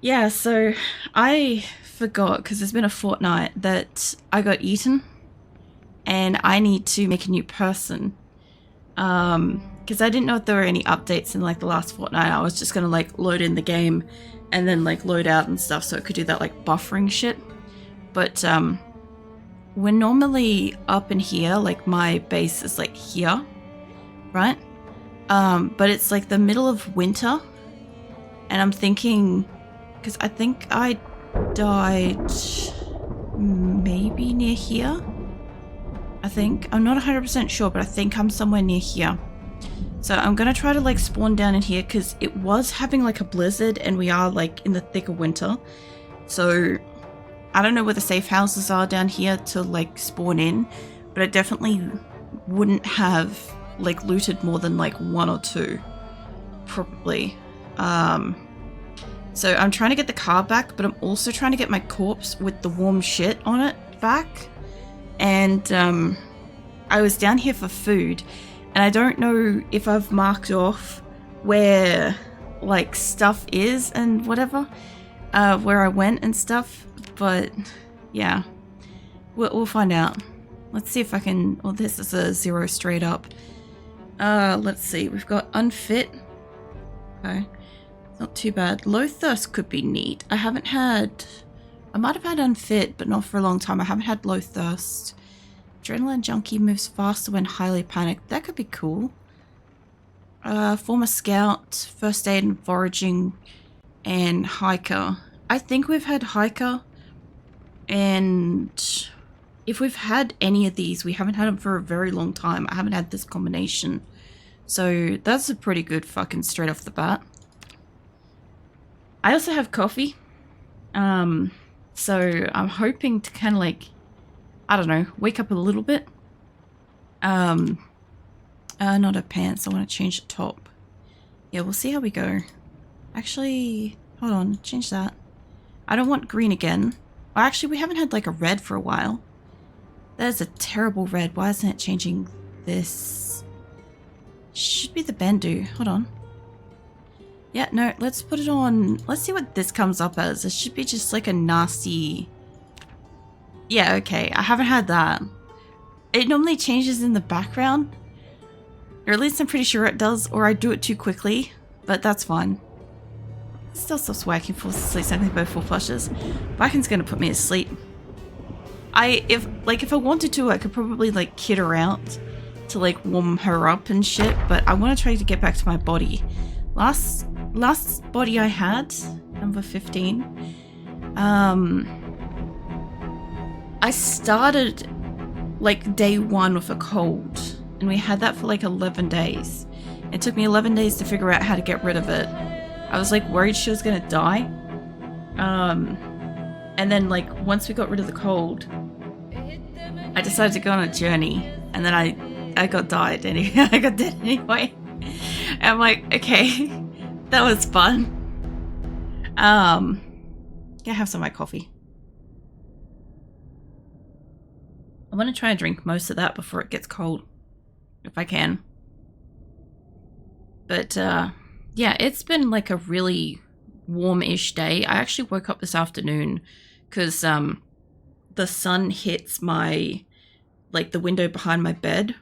Yeah, so I forgot because it's been a fortnight that I got eaten and I need to make a new person. Because I didn't know if there were any updates in like the last fortnight. I was just gonna like load in the game and then like load out and stuff so it could do that like buffering shit. But we're normally up in here, like my base is like here, right? But it's like the middle of winter and I'm thinking, because I think I died maybe near here. I think. I'm not 100% sure, but I think I'm somewhere near here. So I'm going to try to like spawn down in here because it was having like a blizzard and we are like in the thick of winter. So I don't know where the safe houses are down here to like spawn in, but I definitely wouldn't have like looted more than like one or two. Probably. So I'm trying to get the car back, but I'm also trying to get my corpse with the warm shit on it back. And I was down here for food, and I don't know if I've marked off where like stuff is and whatever, where I went and stuff. But yeah, we'll find out. Let's see if I can. Well, this is a 0 straight up. Let's see. We've got unfit. Okay. Not too bad. Low thirst could be neat. I might have had unfit, but not for a long time. I haven't had low thirst. Adrenaline junkie moves faster when highly panicked. That could be cool. Former scout, first aid and foraging, and hiker. I think we've had hiker, and if we've had any of these, we haven't had them for a very long time. I haven't had this combination. So that's a pretty good fucking straight off the bat. I also have coffee. So I'm hoping to kind of like, I don't know, wake up a little bit. Not her pants. I want to change the top. Yeah, we'll see how we go. Actually, hold on, change that. I don't want green again. Well, actually, we haven't had like a red for a while. There's a terrible red. Why isn't it changing this? Should be the Bendu. Hold on. Yeah, no, let's put it on. Let's see what this comes up as. It should be just like a nasty... Yeah, okay. I haven't had that. It normally changes in the background. Or at least I'm pretty sure it does. Or I do it too quickly. But that's fine. It still stops working. Falls asleep something by 4 flushes. Viking's gonna put me to sleep. If I wanted to, I could probably like kid her out to like warm her up and shit. But I want to try to get back to my body. Last body I had, number 15, I started like day 1 with a cold, and we had that for like 11 days. It took me 11 days to figure out how to get rid of it. I was like worried she was gonna die. And then like once we got rid of the cold, I decided to go on a journey, and then I got died anyway. I got dead anyway. And I'm like, okay, that was fun. Gonna have some of my coffee. I want to try and drink most of that before it gets cold, if I can. But yeah, it's been like a really warm-ish day. I actually woke up this afternoon because the sun hits my, like the window behind my bed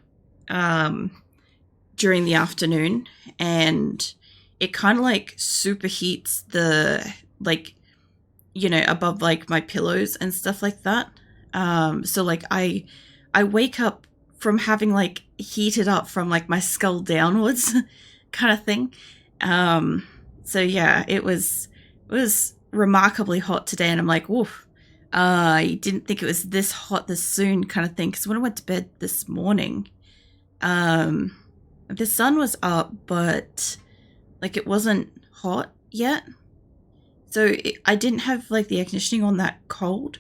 during the afternoon, and it kind of like superheats the, like, you know, above like my pillows and stuff like that. So like I wake up from having like heated up from like my skull downwards kind of thing. So yeah, it was remarkably hot today, and I'm like, woof. I didn't think it was this hot this soon kind of thing, because when I went to bed this morning, the sun was up, but like it wasn't hot yet. So I didn't have like the air conditioning on that cold.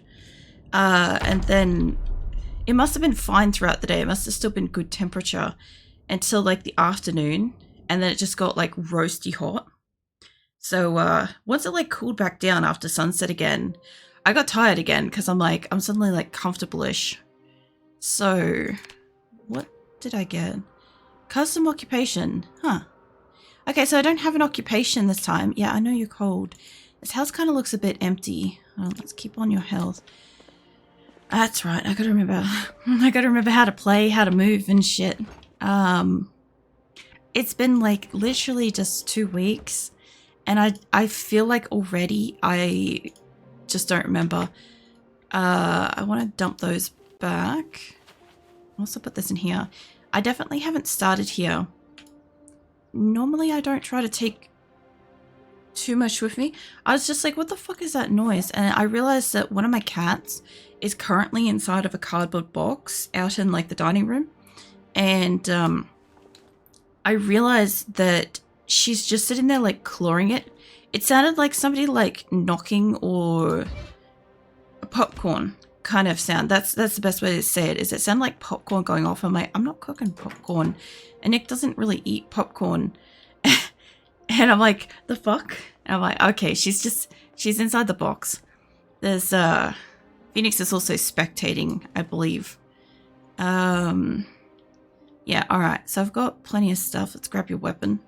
And then it must have been fine throughout the day. It must have still been good temperature until like the afternoon. And then it just got like roasty hot. So once it like cooled back down after sunset again, I got tired again because I'm suddenly like comfortable-ish. So what did I get? Custom occupation. Huh. Okay, so I don't have an occupation this time. Yeah, I know you're cold. This house kind of looks a bit empty. Oh, let's keep on your health. That's right. I gotta remember. I gotta remember how to play, how to move and shit. It's been like literally just 2 weeks, and I feel like already I just don't remember. I want to dump those back. I'll also put this in here. I definitely haven't started here. Normally I don't try to take too much with me. I was just like, what the fuck is that noise? And I realized that one of my cats is currently inside of a cardboard box out in like the dining room. And I realized that she's just sitting there like clawing it. It sounded like somebody like knocking or a popcorn kind of sound. That's the best way to say it, is it sounded like popcorn going off. I'm like, I'm not cooking popcorn. And Nick doesn't really eat popcorn. And I'm like, the fuck? And I'm like, okay, she's inside the box. There's Phoenix is also spectating, I believe. Yeah, alright. So I've got plenty of stuff. Let's grab your weapon.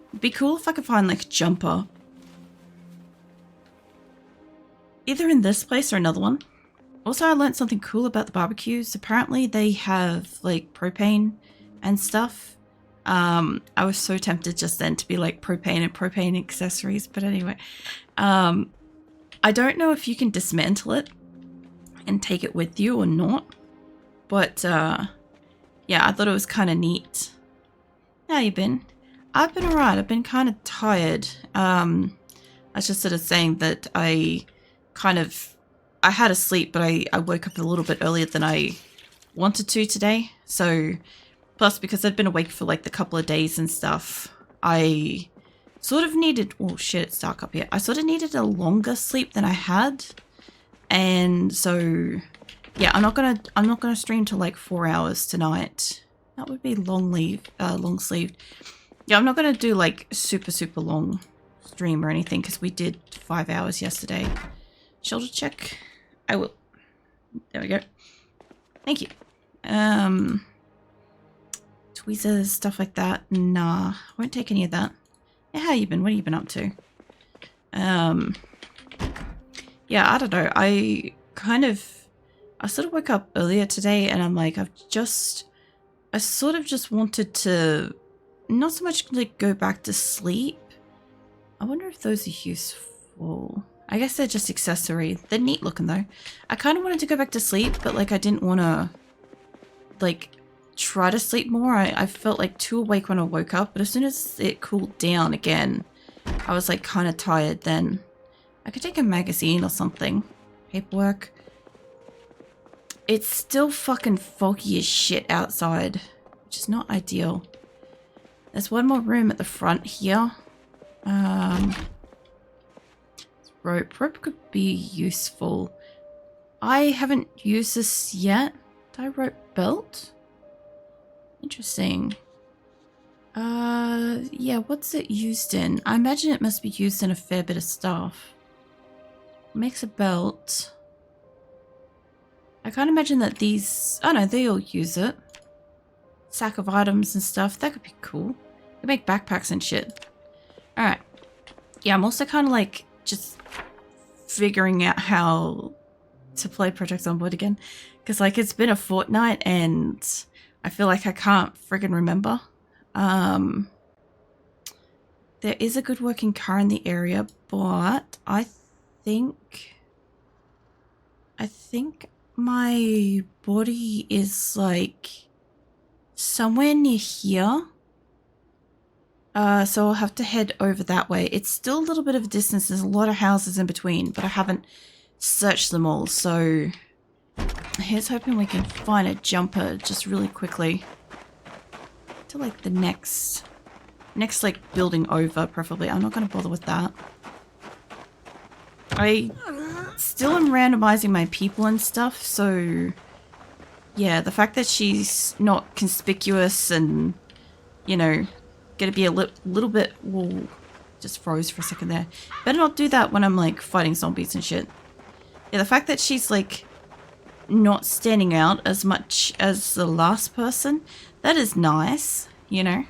It'd be cool if I could find like a jumper. Either in this place or another one. Also, I learned something cool about the barbecues. Apparently they have like propane and stuff. I was so tempted just then to be like propane and propane accessories, but anyway. I don't know if you can dismantle it and take it with you or not. But yeah, I thought it was kind of neat. How you been? I've been alright. I've been kind of tired. I was just sort of saying that I had a sleep, but I woke up a little bit earlier than I wanted to today. So, plus because I'd been awake for like the couple of days and stuff, I sort of needed, oh shit, it's dark up here. I sort of needed a longer sleep than I had. And so, yeah, I'm not gonna stream till like 4 hours tonight. That would be long sleeved. Yeah, I'm not gonna do like super long stream or anything because we did 5 hours yesterday. Shoulder check. I will. There we go. Thank you. Tweezers, stuff like that. Nah, I won't take any of that. Yeah, how you been? What have you been up to? Yeah, I don't know. I sort of woke up earlier today and I'm like, I sort of just wanted to not so much like go back to sleep. I wonder if those are useful. I guess they're just accessory. They're neat looking though. I kind of wanted to go back to sleep, but like I didn't want to like try to sleep more. I felt like too awake when I woke up, but as soon as it cooled down again, I was like kind of tired then. I could take a magazine or something. Paperwork. It's still fucking foggy as shit outside, which is not ideal. There's one more room at the front here. Rope. Rope could be useful. I haven't used this yet. Tie rope belt? Interesting. Yeah, what's it used in? I imagine it must be used in a fair bit of stuff. Makes a belt. I can't imagine that these... Oh no, they all use it. Sack of items and stuff. That could be cool. They make backpacks and shit. Alright. Yeah, I'm also kind of like just figuring out how to play Project Zomboid again. Because like it's been a fortnight and I feel like I can't friggin' remember. There is a good working car in the area, but I think my body is like somewhere near here. So I'll have to head over that way. It's still a little bit of a distance. There's a lot of houses in between, but I haven't searched them all. So here's hoping we can find a jumper just really quickly to like the next like building over, preferably. I'm not going to bother with that. I still am randomizing my people and stuff, so yeah, the fact that she's not conspicuous and, you know, gonna be a little bit... Whoa, just froze for a second there. Better not do that when I'm like fighting zombies and shit. Yeah, the fact that she's like not standing out as much as the last person, that is nice, you know.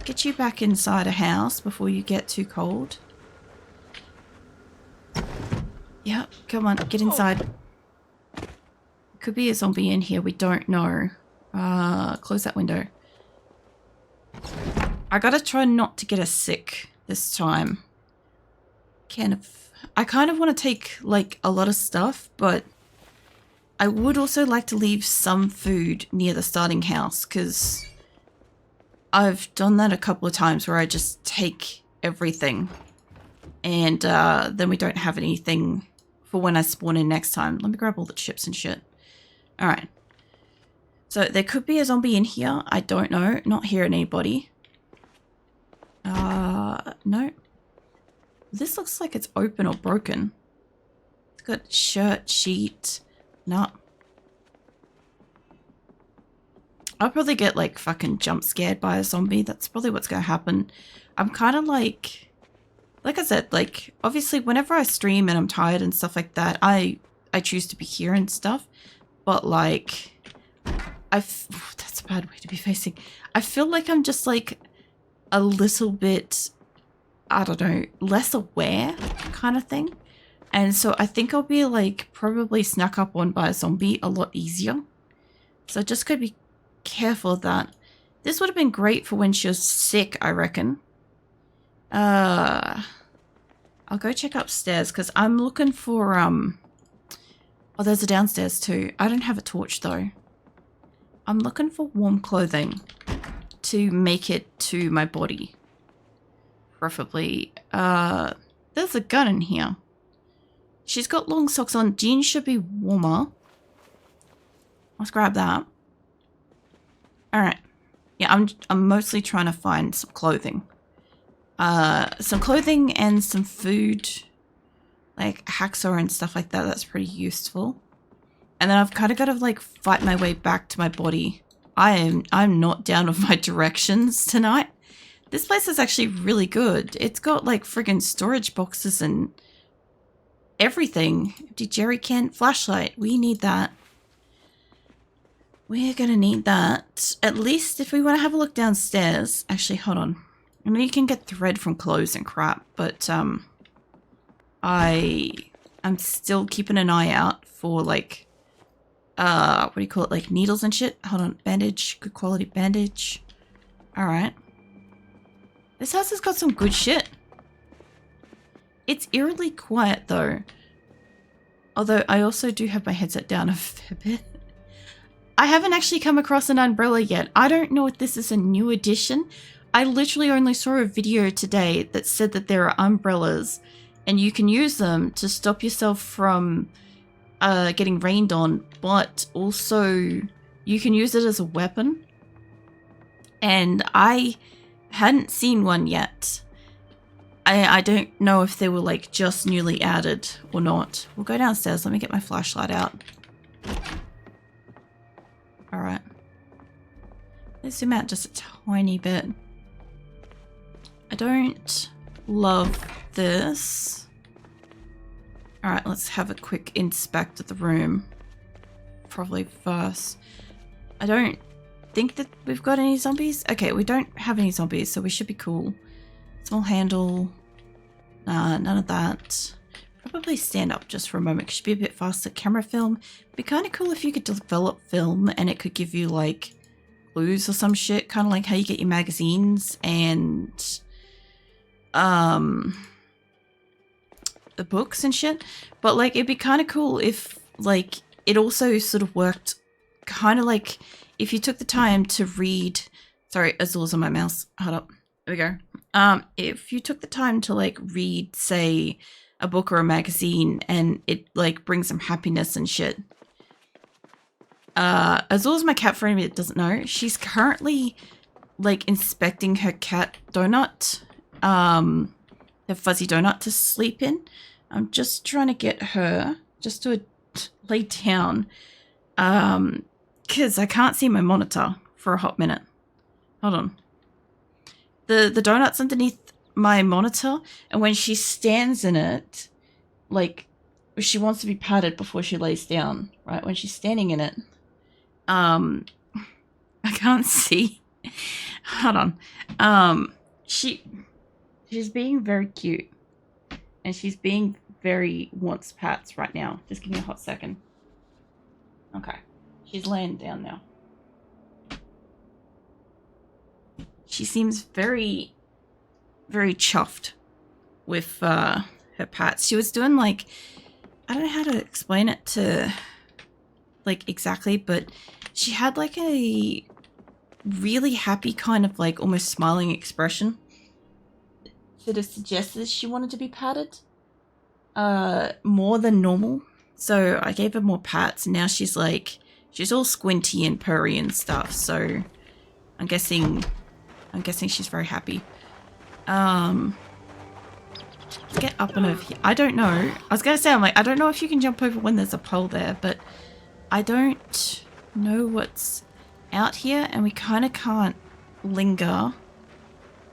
Get you back inside a house before you get too cold. Yeah, come on, get inside. Could be a zombie in here, we don't know. Close that window. I gotta try not to get us sick this time. I kind of want to take, like, a lot of stuff, but I would also like to leave some food near the starting house, because I've done that a couple of times where I just take everything, and then we don't have anything for when I spawn in next time. Let me grab all the chips and shit. Alright. So there could be a zombie in here. I don't know. Not hearing anybody. No. This looks like it's open or broken. It's got shirt, sheet. No. I'll probably get like fucking jump scared by a zombie. That's probably what's going to happen. I'm kind of like I said, like, obviously whenever I stream and I'm tired and stuff like that, I choose to be here and stuff. But like, that's a bad way to be facing. I feel like I'm just like a little bit, I don't know, less aware kind of thing. And so I think I'll be like probably snuck up on by a zombie a lot easier. So just gotta be careful of that. This would have been great for when she was sick, I reckon. I'll go check upstairs because I'm looking for, oh, there's a downstairs too. I don't have a torch though. I'm looking for warm clothing to make it to my body. Preferably. There's a gun in here. She's got long socks on. Jeans should be warmer. Let's grab that. Alright. Yeah, I'm mostly trying to find some clothing. Some clothing and some food. Like hacksaw and stuff like that. That's pretty useful. And then I've kind of got to like fight my way back to my body. I'm not down with my directions tonight. This place is actually really good. It's got like friggin' storage boxes and everything. Empty jerry can, flashlight. We need that. We're gonna need that. At least if we want to have a look downstairs. Actually, hold on. I mean, you can get thread from clothes and crap, but I'm still keeping an eye out for like, what do you call it? Like needles and shit. Hold on. Bandage. Good quality bandage. Alright. This house has got some good shit. It's eerily quiet though. Although I also do have my headset down a fair bit. I haven't actually come across an umbrella yet. I don't know if this is a new addition. I literally only saw a video today that said that there are umbrellas and you can use them to stop yourself from getting rained on, but also you can use it as a weapon. And I hadn't seen one yet. I don't know if they were like just newly added or not. We'll go downstairs. Let me get my flashlight out. Alright. Let's zoom out just a tiny bit. I don't love this. Alright, let's have a quick inspect of the room. Probably first. I don't think that we've got any zombies. Okay, we don't have any zombies, so we should be cool. Small handle. Nah, none of that. Probably stand up just for a moment. It should be a bit faster. Camera film. Be kind of cool if you could develop film and it could give you like clues or some shit. Kind of like how you get your magazines and the books and shit. But like it'd be kind of cool if like it also sort of worked kind of like if you took the time to read. Sorry, Azul's on my mouse. Hold up. There we go. If you took the time to like read, say, a book or a magazine and it like brings some happiness and shit. Azul's my cat, for anybody that doesn't know. She's currently like inspecting her cat Donut, her fuzzy donut to sleep in. I'm just trying to get her just to lay down, because I can't see my monitor for a hot minute. Hold on. The donut's underneath my monitor, and when she stands in it, like, she wants to be patted before she lays down, right? When she's standing in it, I can't see. Hold on. She's being very cute, and she's being very wants pats right now. Just give me a hot second. Okay. She's laying down now. She seems very, very chuffed with her pats. She was doing like, I don't know how to explain it to like exactly, but she had like a really happy kind of like almost smiling expression. Sort of suggested she wanted to be patted more than normal. So I gave her more pats and now she's like, she's all squinty and purry and stuff. So I'm guessing she's very happy. Let's get up and over here. I don't know. I was going to say, I'm like, I don't know if you can jump over when there's a pole there, but I don't know what's out here and we kind of can't linger.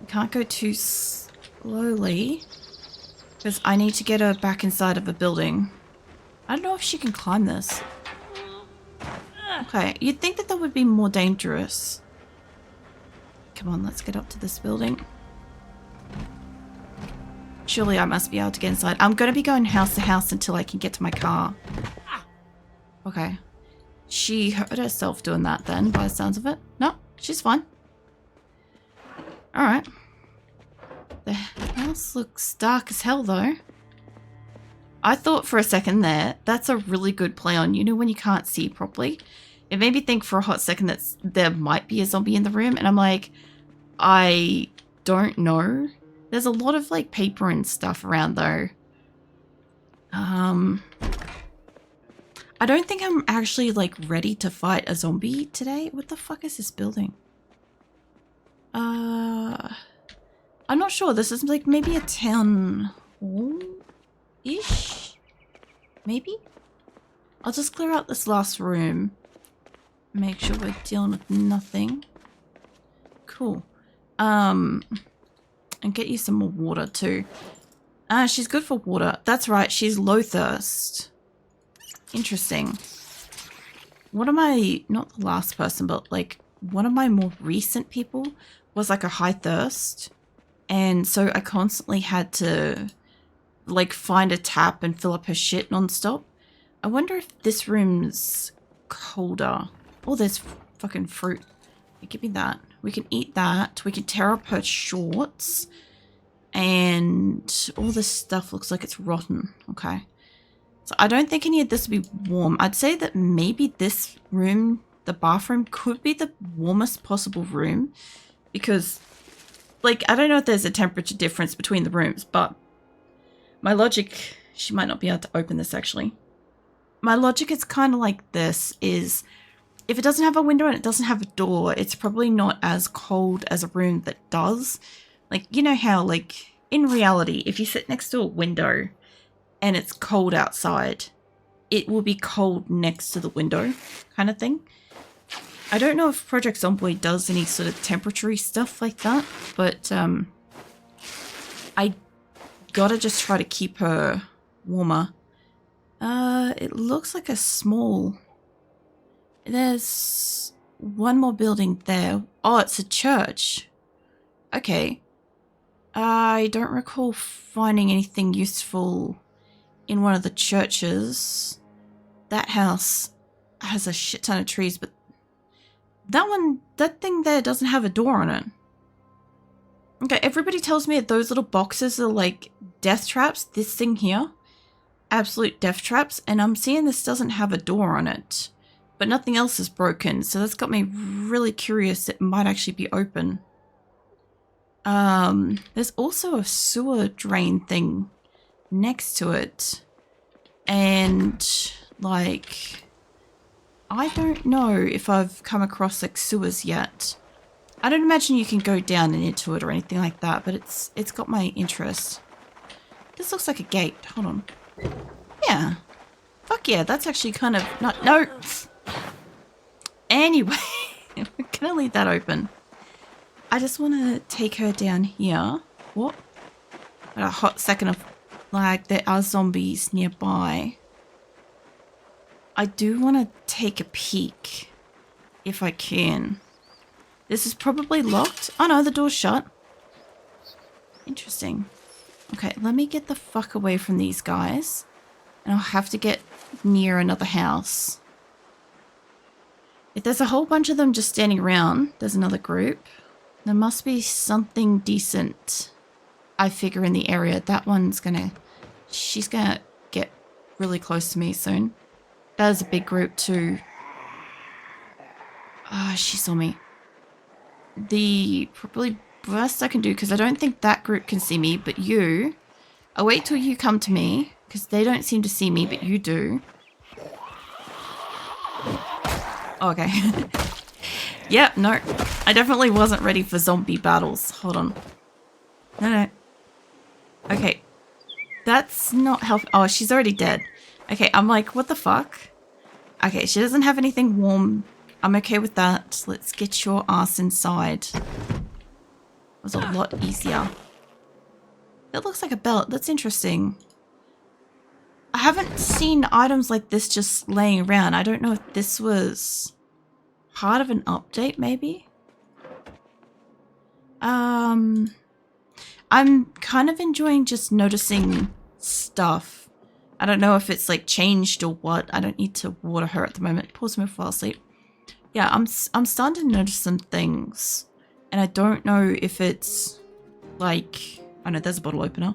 We can't go too slowly because I need to get her back inside of a building. I don't know if she can climb this. Okay, you'd think that would be more dangerous. Come on, let's get up to this building. Surely I must be able to get inside. I'm going to be going house to house until I can get to my car. Okay. She hurt herself doing that then, by the sounds of it. No, she's fine. Alright. The house looks dark as hell though. I thought for a second there, that's a really good play on, you know, when you can't see properly. It made me think for a hot second that there might be a zombie in the room, and I'm like, I don't know. There's a lot of like paper and stuff around though. I don't think I'm actually like ready to fight a zombie today. What the fuck is this building? I'm not sure. This is like maybe a town hall-ish? Maybe? I'll just clear out this last room. Make sure we're dealing with nothing. Cool. And get you some more water too. She's good for water. That's right, she's low thirst. Interesting. One of my, not the last person, but like one of my more recent people was like a high thirst. And so I constantly had to like find a tap and fill up her shit nonstop. I wonder if this room's colder. Oh, there's fucking fruit. Give me that. We can eat that. We can tear up her shorts. And all this stuff looks like it's rotten. Okay. So I don't think any of this would be warm. I'd say that maybe this room, the bathroom, could be the warmest possible room. Because, like, I don't know if there's a temperature difference between the rooms, but my logic, she might not be able to open this actually. My logic is kind of like this, is if it doesn't have a window and it doesn't have a door, it's probably not as cold as a room that does. Like, you know how, like, in reality, if you sit next to a window and it's cold outside, it will be cold next to the window kind of thing. I don't know if Project Zomboid does any sort of temperature-y stuff like that, but I gotta just try to keep her warmer. It looks like a small... There's one more building there. Oh, it's a church. Okay. I don't recall finding anything useful in one of the churches. That house has a shit ton of trees, but that thing there doesn't have a door on it. Okay, everybody tells me that those little boxes are like death traps. This thing here, absolute death traps, and I'm seeing this doesn't have a door on it. But nothing else is broken, so that's got me really curious. It might actually be open. There's also a sewer drain thing next to it. And, like, I don't know if I've come across, like, sewers yet. I don't imagine you can go down and into it or anything like that, but it's got my interest. This looks like a gate. Hold on. Yeah. Fuck yeah, that's actually kind of not... No! Anyway, we're gonna leave that open. I just want to take her down here. What? A hot second of, like, there are zombies nearby. I do want to take a peek, if I can. This is probably locked. Oh no, the door's shut. Interesting. Okay, let me get the fuck away from these guys. And I'll have to get near another house. If there's a whole bunch of them just standing around, there's another group. There must be something decent, I figure, in the area. That one's gonna... She's gonna get really close to me soon. That is a big group too. Ah, she saw me. The probably best I can do, because I don't think that group can see me, but you... I'll wait till you come to me, because they don't seem to see me, but you do. Oh, okay. Yep, no. I definitely wasn't ready for zombie battles. Hold on. No. Okay. That's not helping. Oh, she's already dead. Okay, I'm like, what the fuck? Okay, she doesn't have anything warm. I'm okay with that. Let's get your ass inside. It was a lot easier. That looks like a belt. That's interesting. I haven't seen items like this just laying around. I don't know if this was part of an update, maybe? I'm kind of enjoying just noticing stuff. I don't know if it's like changed or what. I don't need to water her at the moment. Pause me fall asleep. Yeah, I'm starting to notice some things. And I don't know if it's like... Oh no, there's a bottle opener.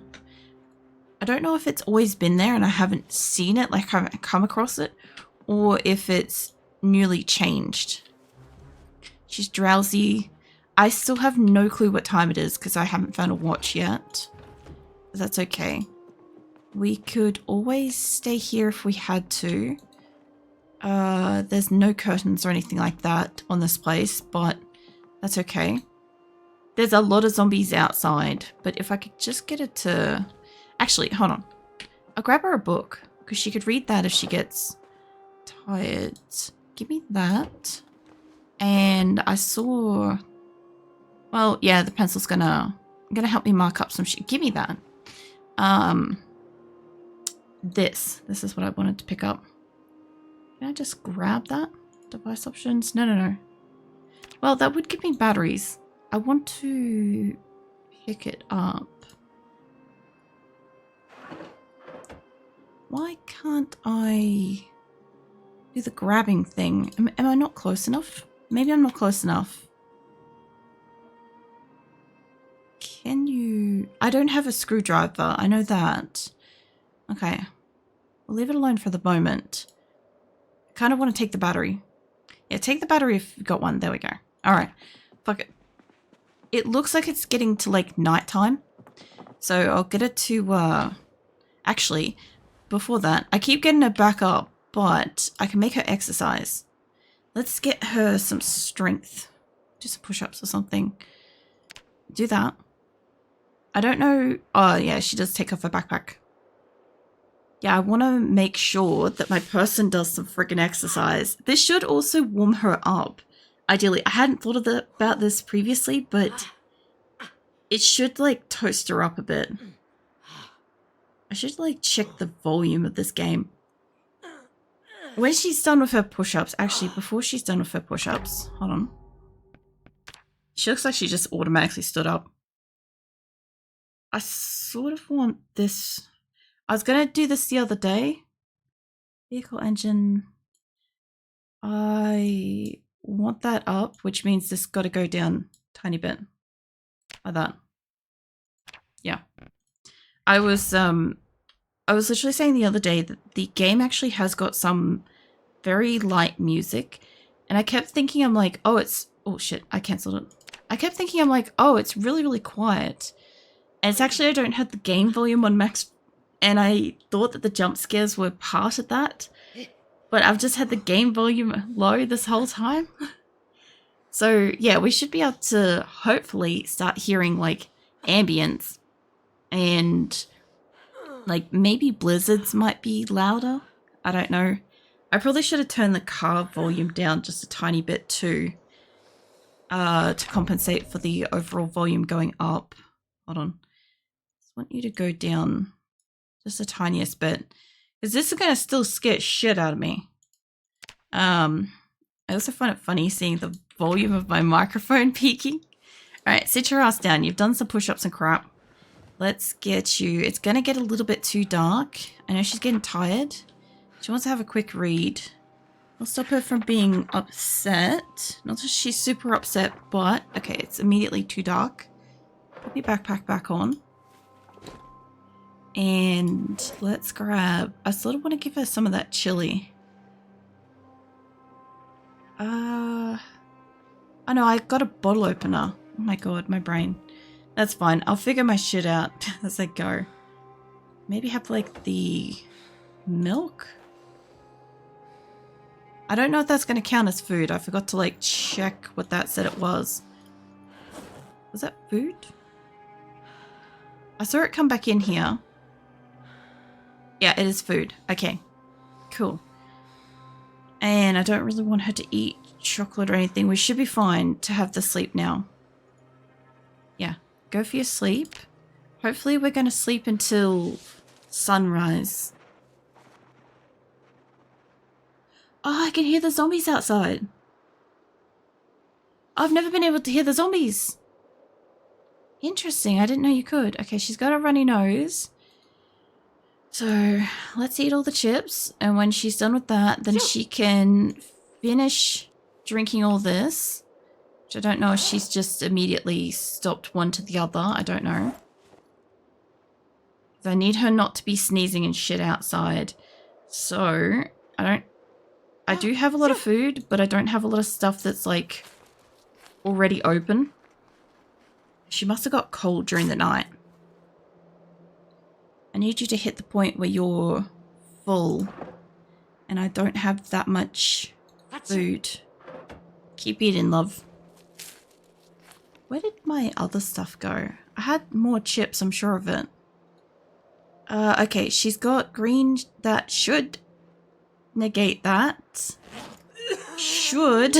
I don't know if it's always been there and I haven't seen it, like I haven't come across it, or if it's newly changed. She's drowsy. I still have no clue what time it is because I haven't found a watch yet. But that's okay. We could always stay here if we had to. There's no curtains or anything like that on this place, but that's okay. There's a lot of zombies outside, but if I could just get it to... Actually, hold on. I'll grab her a book, because she could read that if she gets tired. Give me that. And I saw... Well, yeah, the pencil's gonna help me mark up some shit. Give me that. This is what I wanted to pick up. Can I just grab that? Device options? No. Well, that would give me batteries. I want to pick it up. Why can't I do the grabbing thing? Am I not close enough? Maybe I'm not close enough. Can you... I don't have a screwdriver. I know that. Okay. We'll leave it alone for the moment. I kind of want to take the battery. Yeah, take the battery if you've got one. There we go. Alright. Fuck it. It looks like it's getting to, like, nighttime. So I'll get it to, Actually, before that, I keep getting her back up, but I can make her exercise. Let's get her some strength. Do some push-ups or something. Do that. I don't know... Oh, yeah, she does take off her backpack. Yeah, I want to make sure that my person does some friggin' exercise. This should also warm her up. Ideally, I hadn't thought about this previously, but it should, like, toast her up a bit. I should, like, check the volume of this game. When she's done with her push-ups, actually, before she's done with her push-ups, hold on. She looks like she just automatically stood up. I sort of want this. I was going to do this the other day. Vehicle engine. I want that up, which means this got to go down a tiny bit. Like that. Yeah. I was literally saying the other day that the game actually has got some very light music. And I kept thinking, I'm like, oh, it's... Oh, shit. I cancelled it. I kept thinking, I'm like, oh, it's really, really quiet. And it's actually, I don't have the game volume on max. And I thought that the jump scares were part of that. But I've just had the game volume low this whole time. So, yeah, we should be able to hopefully start hearing, like, ambience. And, like, maybe blizzards might be louder. I don't know. I probably should have turned the car volume down just a tiny bit too. To compensate for the overall volume going up. Hold on. I just want you to go down just the tiniest bit. Because this is going to still scare shit out of me. I also find it funny seeing the volume of my microphone peaking. Alright, sit your ass down. You've done some push-ups and crap. let's get you. It's gonna get a little bit too dark. I know she's getting tired. She wants to have a quick read. I'll stop her from being upset. Not that she's super upset, but okay, it's immediately too dark. Put your backpack back on. And let's grab... I sort of want to give her some of that chili. Oh no, I got a bottle opener. Oh my god, my brain. That's fine. I'll figure my shit out as I go. Maybe have like the milk? I don't know if that's going to count as food. I forgot to like check what that said it was. Was that food? I saw it come back in here. Yeah, it is food. Okay, cool. And I don't really want her to eat chocolate or anything. We should be fine to have the sleep now. Yeah, go for your sleep. Hopefully we're going to sleep until sunrise. Oh, I can hear the zombies outside. I've never been able to hear the zombies. Interesting, I didn't know you could. Okay, she's got a runny nose. So, let's eat all the chips. And when she's done with that, then she can finish drinking all this. Which I don't know if she's just immediately stopped one to the other. I don't know. I need her not to be sneezing and shit outside. So, I do have a lot of food, but I don't have a lot of stuff that's like already open. She must have got cold during the night. I need you to hit the point where you're full. And I don't have that much food. Keep eating, love. Where did my other stuff go? I had more chips, I'm sure of it. Okay, she's got green that should negate that. Should.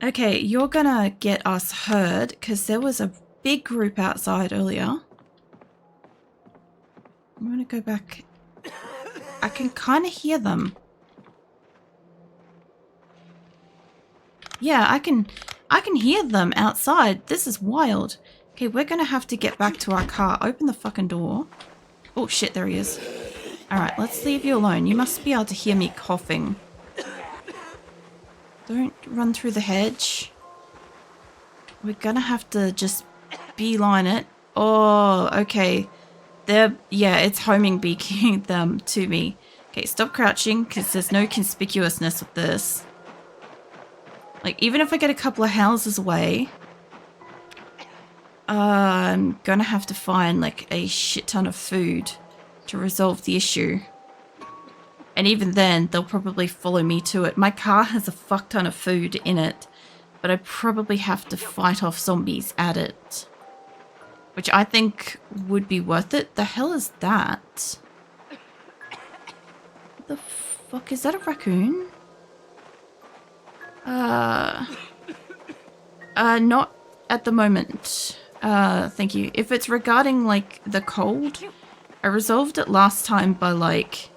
Okay, you're gonna get us heard because there was a big group outside earlier. I'm gonna go back. I can kind of hear them. Yeah, I can hear them outside. This is wild. Okay, we're gonna have to get back to our car. Open the fucking door. Oh shit, there he is. Alright, let's leave you alone. You must be able to hear me coughing. Don't run through the hedge. We're gonna have to just beeline it. Oh, okay. Yeah, it's homing beaking them to me. Okay, stop crouching because there's no conspicuousness with this. Like, even if I get a couple of houses away, I'm gonna have to find like a shit ton of food to resolve the issue. And even then, they'll probably follow me to it. My car has a fuck ton of food in it, but I probably have to fight off zombies at it. Which I think would be worth it. The hell is that? What the fuck? Is that a raccoon? Not at the moment. Thank you. If it's regarding, like, the cold, I resolved it last time by, like,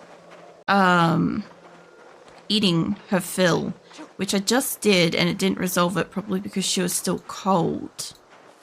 eating her fill, which I just did, and it didn't resolve it, probably because she was still cold.